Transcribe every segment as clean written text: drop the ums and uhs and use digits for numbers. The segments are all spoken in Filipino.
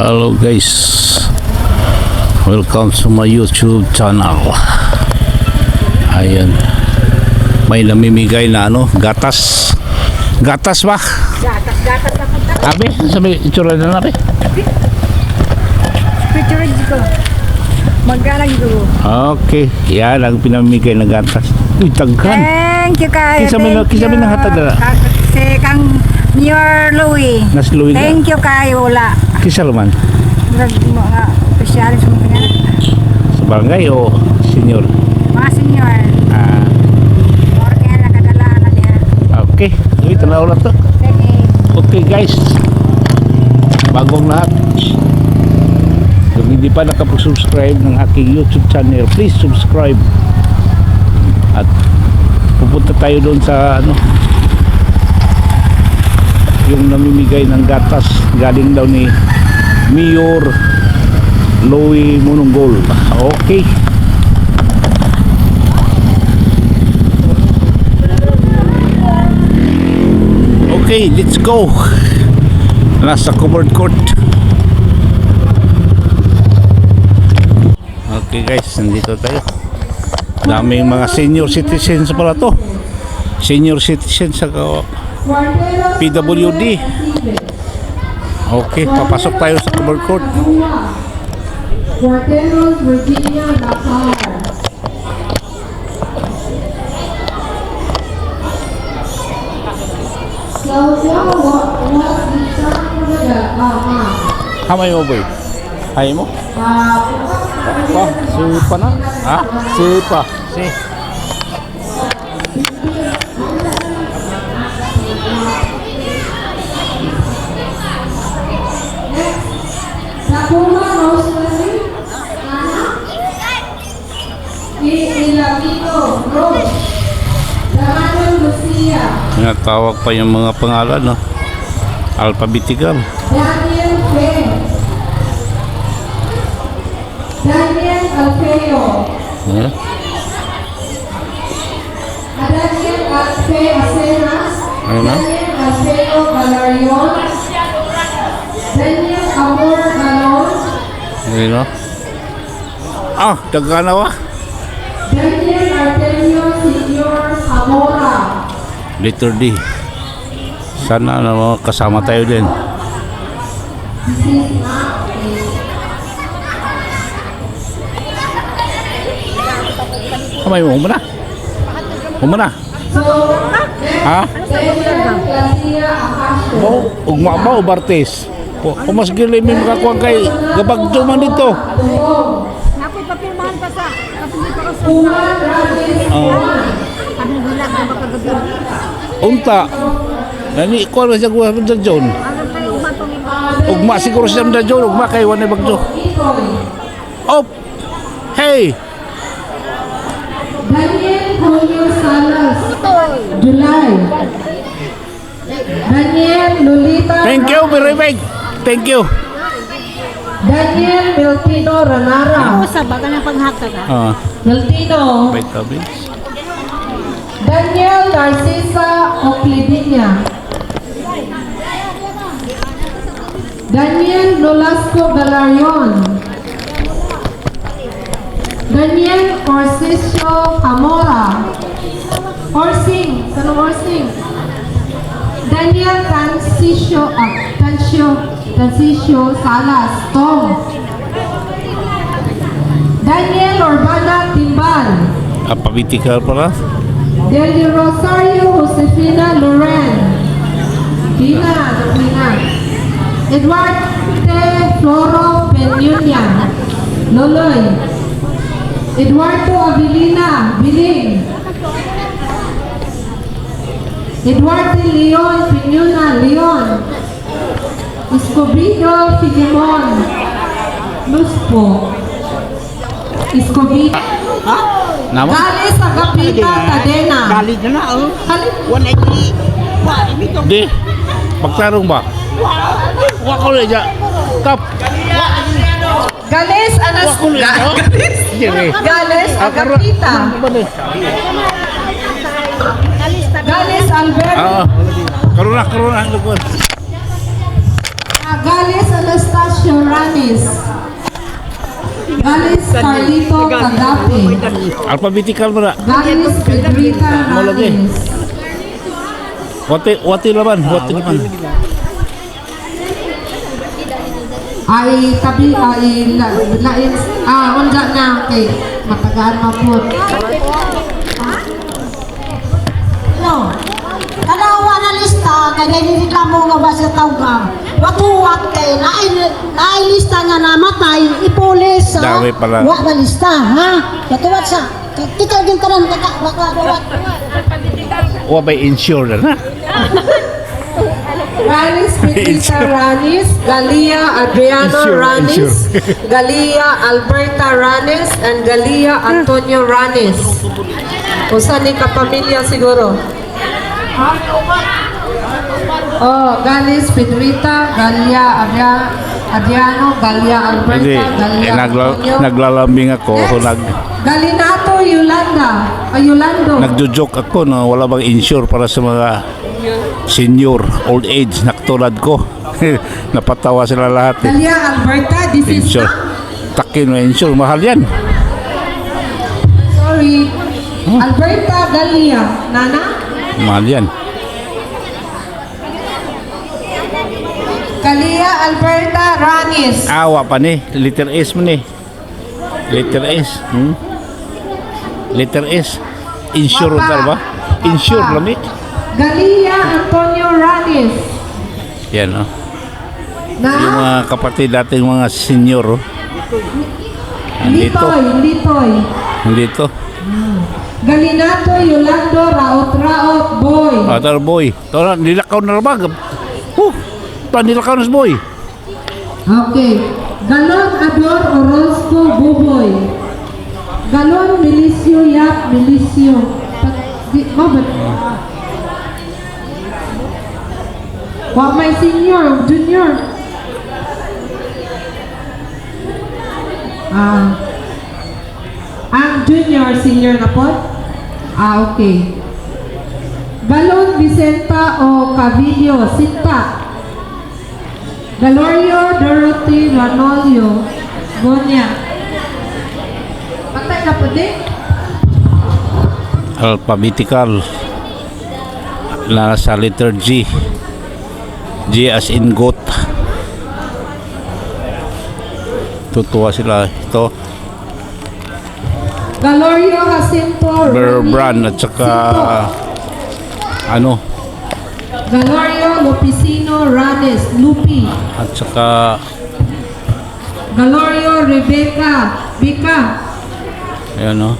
Hello guys, welcome to my YouTube channel. Ayan, may namimigay na gatas. Gatas ba? Gatas na punta. Abi, sabi itsura na nabi. Picture dito. Magkano dito? Okay, yan ang pinamimigay na gatas. Uy, tagkan. Thank you kayo. Kisa may nahatag na. Kasi kang Near Louie. Nas Louie ka. Thank you kayo. Wala. Kisa naman? Mga opisyalis mo kanya. Sa barangay o senior? Mga senior. Or kaya nakadala na niya. Okay, uy, tanaw na to. Okay guys, bagong lahat. Kung hindi pa nakapag-subscribe ng aking YouTube channel, please subscribe. At pupunta tayo doon sa yung namimigay ng gatas galing daw ni Mayor Louie Mononggol. Okay. Okay, let's go. Nasa covered court. Okay guys, nandito tayo. Daming mga senior citizens pala to. Senior citizens sa PWD. Okay, papasok tayo sa covered court. Cuarteros, Virginia, Dakar. Hamay mo boy? Hay mo? Pa, sipa na? Ha? Sipa. Si. Sakuma, Rosemary, Ana, Ilamito, Rose, Damanon, Lucia, Tinatawag pa yung mga pangalan, no? Alphabetical. Daniel Faye, Daniel Alfeo, Yeah. Daniel Alfeo Acenas, Ayun na. Daniel Alfeo Valerion, Daniel Amor Galon, Ayun, no? Ah, Taganawa. Daniel Artemio Senior Zamora. Letter D. Sana kasama tayo din. Kamay mo muna. Muna. Ha? Mo, ugma ba o Bartes? O mas gilay may makakuha kay gabagdo man dito. Nako'y papirmahan pa sa. Kapili pa ka sa. Kami bilang na makagabi. Unta. Nani ko na siya kuha sa John. Ano tayo umatong iba? Ugma siguro siya sa John, ugma kay wanay bagdo. Op. Hey. Daniel Julio Salas, July. Daniel Lolita. Thank you very much. Thank you. Daniel Miltino Ranara. Sa baga ng paghakta ka. Miltino. Wait a bit. Daniel Narcisa Oclidinia. Daniel Nolasco Galarion. Daniel Orsicio Camora. Orsing. Sano Orsing? Daniel Tancisio Salas. Tom. Daniel Urbana Timbal. Alphabetical pala. Del Rosario Josefina Loren. Pina. Edward T. Floro Peñuña. Loloy. Eduardo Avelina Biling. Eduardo Leon Peñuna Leon. Escobido Filimon Luspo. Escobido. Nama? Galis Agapita Tadena. Galit na oh. Galis. 180. Wah, ini tuh. Di. Pagtarong ba? Wa ko le ja. Kap. Galis Anas. Wa ko le ja. Dire. Galis Agapita. Galis Albert. Karuna lugod. Galis Anastasia. Ignacio Ranis. Galis Carlito Cagape. Alphabetical mo na. Galis Pedrita Malagi. Ranis. Wati laban. Wati laban. Ay tabi ay lain unja na kay matagaan mapud. No. Kanawa na lista, kaya reklamo nga ba sa tawga. Watuwat kay nailista nga namatay, ipulis sa Dami pala. wa na lista, ha? Watuwat sa, kita din ka lang, watuwat. O ba insure na? Ranis Pedrita Ranis, Galia Adriano Insure, Ranis, insure. Galia Alberta Ranis, and Galia Antonio Ranis. Usa ni kapamilya siguro. Oh, Galis Pedrita, Galia Adriano, Galia Hindi. Alberta, Galia Antonio. Naglalambing ako. Next, Galinato Yolanda, Yolando. Nagjo-joke ako na wala bang insure para sa mga senior, old age na katulad ko. Napatawa sila lahat. Galia Alberta, this is Insure. Takin na insure. Mahal yan. sorry. Alberta Galia, Nana? Mahal yan. Galia Alberta Ranis. Awa pa ni. Letter S mo ni. Letter S. Letter S. Insure Papa. ba? Insure Papa. lang eh. Galia Antonio Ranis. Yan o. Na? Yung mga kapatid dating mga senior. Oh. Andito. Litoy. Andito. Galinato Yolando Raot Boy. Other boy. Ito nilakaw na ba? Ito nilakaw na si boy. Okay. Galon Ador Orozco Buboy. Galon Milicio Yap Milicio. Wa may senior, junior. Ang junior, senior na po? Okay. Galon Vicenta o Cavillo, Sinta. Galorio Dorothy Ranolio, Gonya. Patay na po din? Alphabetical. Nasa letter G. G as in goat. Tutuwa sila. Ito. Galorio Jacinto Berbrand at saka ano Galorio Lupicino Ranes, Lupi. at saka Galorio Rebecca, Bika. ayan o.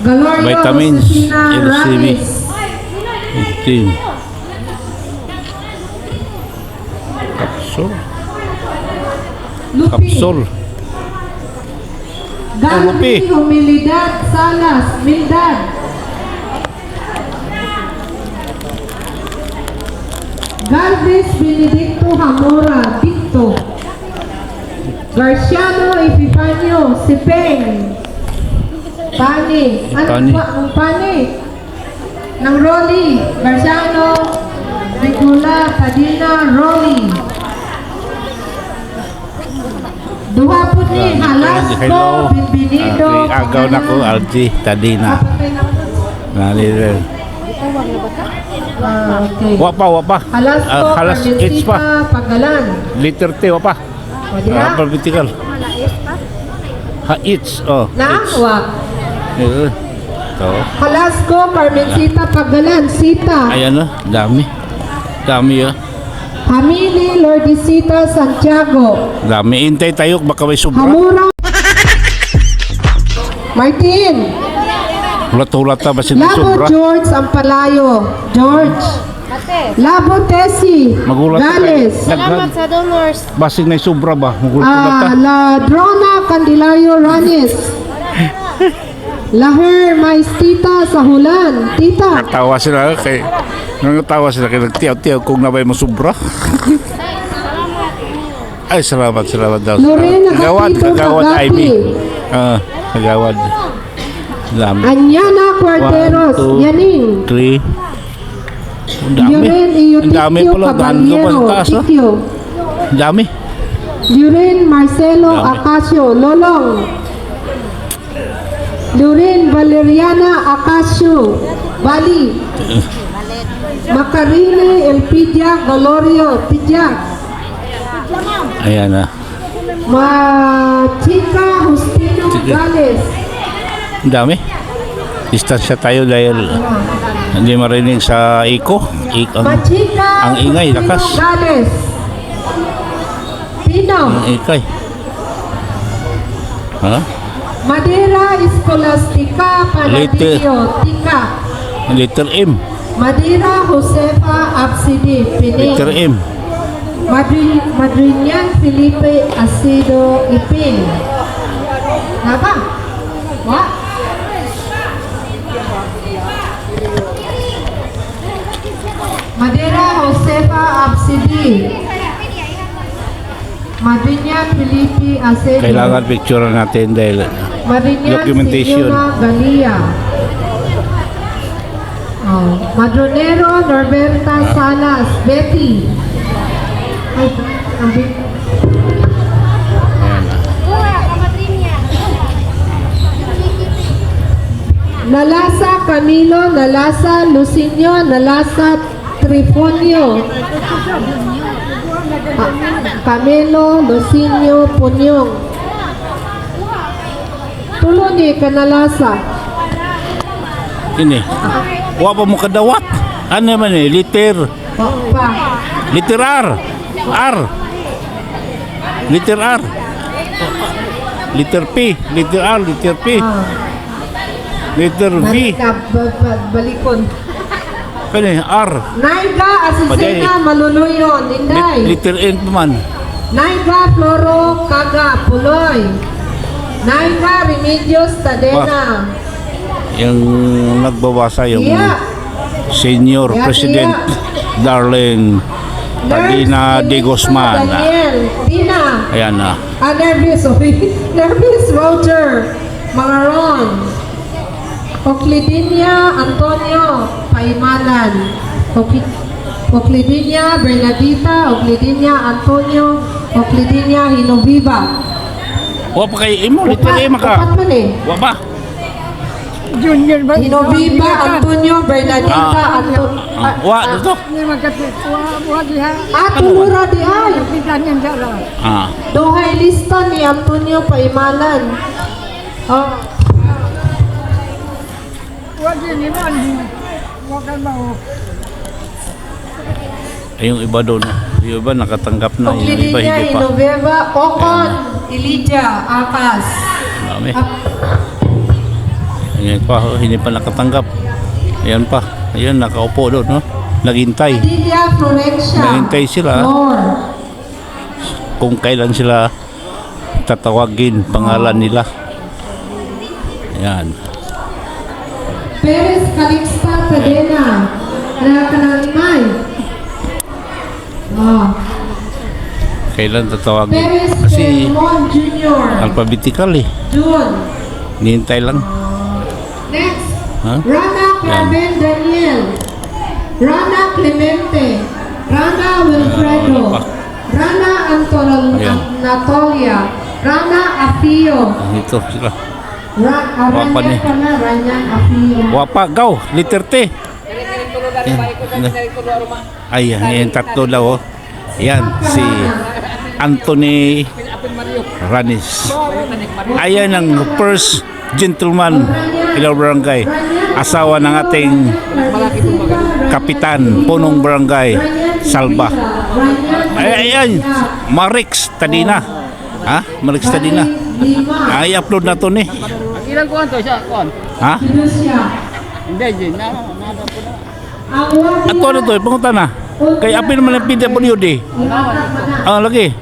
Galorio Vitamins, Josefina LCV. Ranes. 15. Kapsul. Lupi. Kapsul. Lupi. Gandhi Humilidad Salas, Mildad. Galvez Benedicto Hamora, Dicto. Garciano Epifanio, Sipeng. Pani. Ano Pani. ba ang pani? Nang Rolly, Garciano, Regula, Cadena, Rolly. Duha po ni Halasco, Hello. Bienvenido. Agaw na ko, Algi, Tadina. Nalilil. Okay. Wapa. Halasco, Halas H pa. Carmencita, Pagalan. Letter T, wapa. O, di ba? Alphabetical. Ha, H. Oh, Na? H. Wag. Ito. Halasco, Carmencita, Pagalan, Sita. Ayan o, dami. Dami o. Hamili, Lordisita, Santiago. Dami. Intay tayo, baka may sobra. Hamura. Martin. Hulat-hulat na ba sila Labo sobra? George Ampalayo. George. Labo Tessie. Magulat na Gales. Salamat sa donors. Basig na yung sobra ba? Magulat-hulat na. Ladrona Candelario Ranes. Laher Maestita Sahulan. Tita. Tawa sila kay nangatawa sila kay nagtiyaw-tiyaw kung nabay mo sobra. Ay, salamat daw. Lorena Kagawad Gatito Ivy. Kagapi. Kagawad. Dami. Anyana Cuarteros. 1, 2, Yaning. 3. Ang dami. Yoren Ang dami Eutiquio pala. Dami pa Caballero. sa taas. Tikyo. Ang dami. Lurin Marcelo Dami. Acacio, Lolong. Lurin Valeriana Acacio, Bali. Macarini Elpidia Galorio, Pidya. Ayan na. Machika Justino Sige. Gales. Ang dami. Distansya tayo dahil hindi marinig sa echo. Machika ang ingay, Justino lakas. Gales. Pino. Ang ikay. Ha? Madera Escolastica Panadillo, Tika. Letter M. Madera Josefa Absidi, Letter Pining. M. Madrinian Felipe Asido Ipin. Apa? What? Madera Josefa Absidi. Madrinian Felipe Asido. Kailangan picture natin dahil Madrinian documentation. Signora Galia. Oh, Madronero Norberta Salas, Betty. Ay, ang big. Ayan na. Nalasa Camilo, Nalasa Lucinio, Nalasa Trifonio. Camilo, Lucinio, Punyong. Tulo ni Kanalasa. Ini. Wa pa mo kadawat. Ano naman eh? Letter. Pa. Letter R. R. Letter R. Letter P. Letter R. Letter P. Letter V. Balikon. Kani R. Naiga Pagay. Asusena Maluluyon, Inday. Letter N pa man. Naiga Floro Kaga Puloy. Naiga Remedios Tadena. Yung nagbabasa yung Iya. Senior Yeah, President yeah. Darlene Tadina Nurse de Felipa Guzman. Daniel. Dina. Ayan na. Nervous. Nervous Roger. Mangaron. Oclidinia Antonio Paimanan. Oclidinia Bernadita. Oclidinia Antonio. Oclidinia Hinoviva. Wa pa kay imo letter M ka. Upat man eh. Wa ba? Junior ba? Hinoviva Antonio Bernadita Antonio. Wa dito. Hindi magkatid. Wa diha. Tulura di ay. Pitan yan dara. Ah. Dohay lista ni Antonio Paimanan. Oh. Wa din man. Wa kan mau. Ay, yung iba doon. Yung iba nakatanggap na. Yung iba Oclidinia hindi pa. Hinoveva Ocon Elijah Akas. Dami. Ayan pa. Hindi pa nakatanggap. Ayan pa. Ayan, nakaupo doon. No? Naghintay. Dilia Florencia. Naghintay sila. Lord. Kung kailan sila tatawagin pangalan nila. Ayan. Perez Calixta Cadena. Nakakanangimay. Oh. Kailan tatawagin? Perez Kasi Delmon Jr. alphabetical eh. June. Nihintay lang. Next. Ha? Rana Carmen Daniel. Rana Clemente. Rana Wilfredo. pa. Rana Ayan. Anatolia. Rana Afio. Dito sila. Ranyan Wapa ni. pala, Ranyan Afio. Wapa, gaw. Letter T. Ayan, ayan, tatlo daw. Oh. Ayan, si Anthony Ranis. Ayan ang first gentleman Ilaw Barangay. Asawa ng ating kapitan, punong barangay, Salva. Ay, ayan, Marix Tadina. Ha? Marix Tadina. Ay, upload na to ni. Ilang kuhan to siya? Kuhan? Ha? Hindi, Jin. Ato ano to, pangunta na. Kay apin naman ang PWD. Ah, lagi.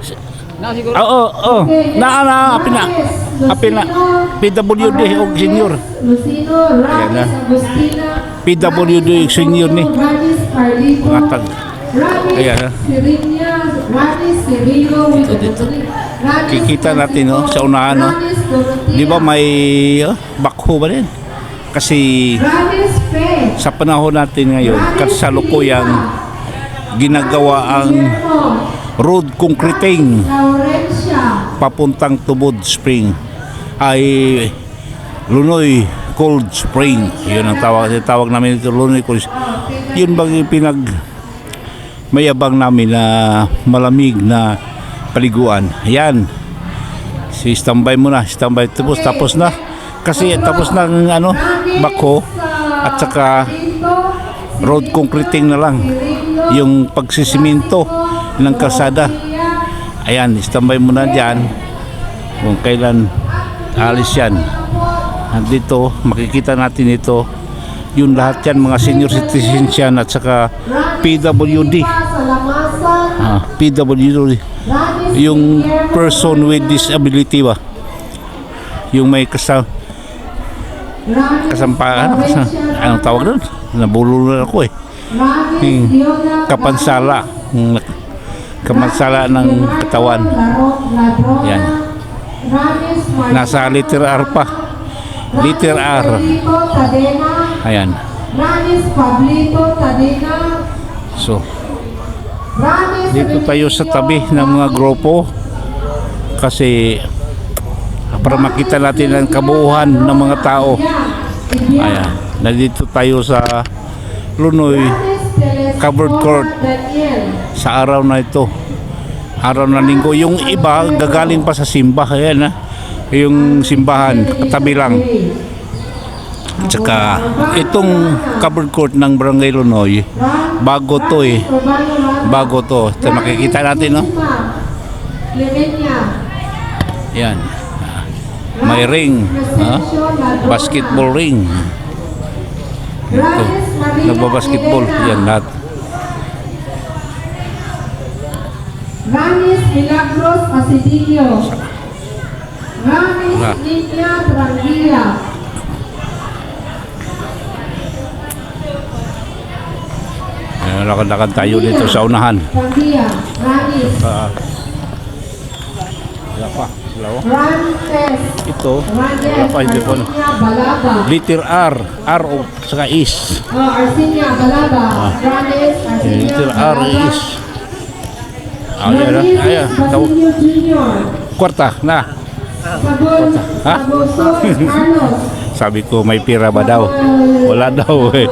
siguro. Oo, oo. Na, apin na. Apin na. PWD o senior. Lucino, Ayan na. Ranis, Agustina, PWD senior ni. Ranis, Carlito, Pangatag. Ranis, Ayan na. Sirinya, Ranis, Cirilo, Dito. Kikita natin no, sa unahan no. Di ba may bakho ba din? Kasi Ranis, Pe, sa panahon natin ngayon, kasalukuyang ginagawa ang road concreting Laurencia. papuntang Tubod Spring ay Lunoy Cold Spring. Yun ang tawag namin ito, Lunoy Cold Spring. Yun bang yung mayabang namin na malamig na paliguan. Ayan. Standby mo na, standby. Tapos na. Kasi tapos ng bako at saka road concreting na lang. Yung pagsisiminto ng kalsada. Ayan, standby mo na dyan kung kailan alis yan. At dito, makikita natin ito. Yung lahat yan, mga senior citizens yan at saka PWD. PWD. Yung person with disability ba? Yung may kasampaan. Anong tawag doon? Nabulol na ako eh. Kapansala. Kapansala ng katawan. Yan. Nasa letter R pa. Letter R. Ayan. So, dito tayo sa tabi ng mga grupo kasi para makita natin ang kabuuan ng mga tao. Ayan. Nandito tayo sa Lunoy Covered Court sa araw na ito. Araw na linggo. Yung iba gagaling pa sa simba. Ayan, yung simbahan katabi lang. Tsaka itong covered court ng Barangay Lunoy, bago to eh. Bago to. Ito makikita natin, no? Yan. May ring, basketball ring. Ito. Nagbabasketball. Yan lahat. Ranis Milagros Asidillo. Ranis Niña Tranquila. Lakad-lakad tayo dito sa unahan. Tranquila. Ranis. Wala pa. Rantes. Ito. Wala pa. Hindi po. Balaga. Letter R. R o saka is. Arsinia Balaga. Ranis. Arsinia Letter R is. Ayan. Ayan. Basilio Jr. Kwarta na. Sabon. Ha? Sabosoy Carlos. Sabi ko may pira ba daw? Wala daw eh.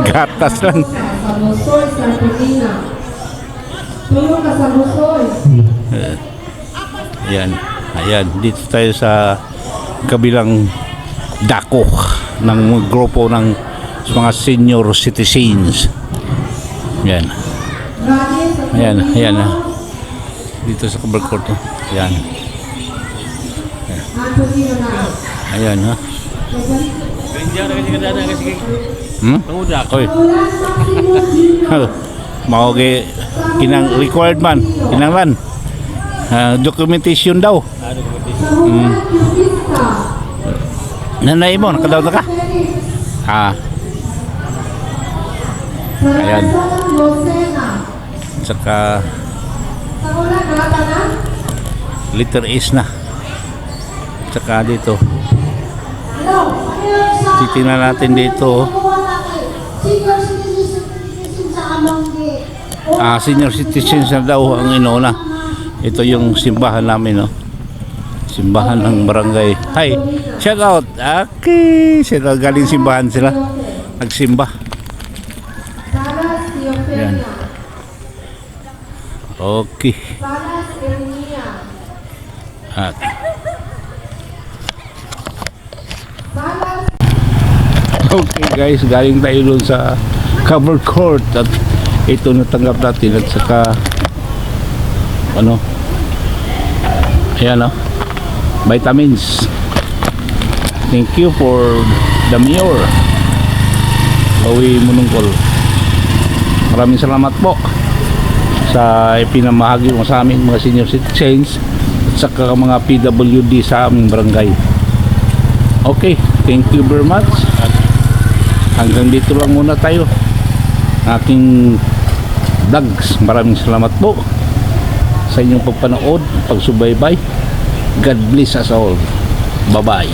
Gatas lang. Sabosoy Sarpelina. Tulong ka Sabosoy. Ayan. Ayan. Dito tayo sa kabilang dako ng mga grupo ng mga senior citizens. Ayan. Ayan. Ayan. Dito sa covered court. Ayan. Ayan ha. Oy. Mau ke kinang required man, kinanglan. Documentation daw. Nanay mo, nakadaw na ka? Ayan. Saka letter S na. Saka dito. Titingnan natin dito. Senior citizens na daw ang inuna. Ito yung simbahan namin, no? Simbahan ng barangay. Hi, shout out. Okay, sila galing simbahan sila. Nagsimba. Yan. Okay. At okay guys, galing tayo doon sa covered court at ito natanggap natin at saka ayan vitamins. Thank you for the mayor Bawi Munungkol. Maraming salamat po sa ipinamahagi mo sa amin mga senior citizens at saka mga PWD sa aming barangay. Okay, thank you very much. At hanggang dito lang muna tayo aking vlogs. Maraming salamat po sa inyong pagpanood, pagsubaybay. God bless us all. Bye bye.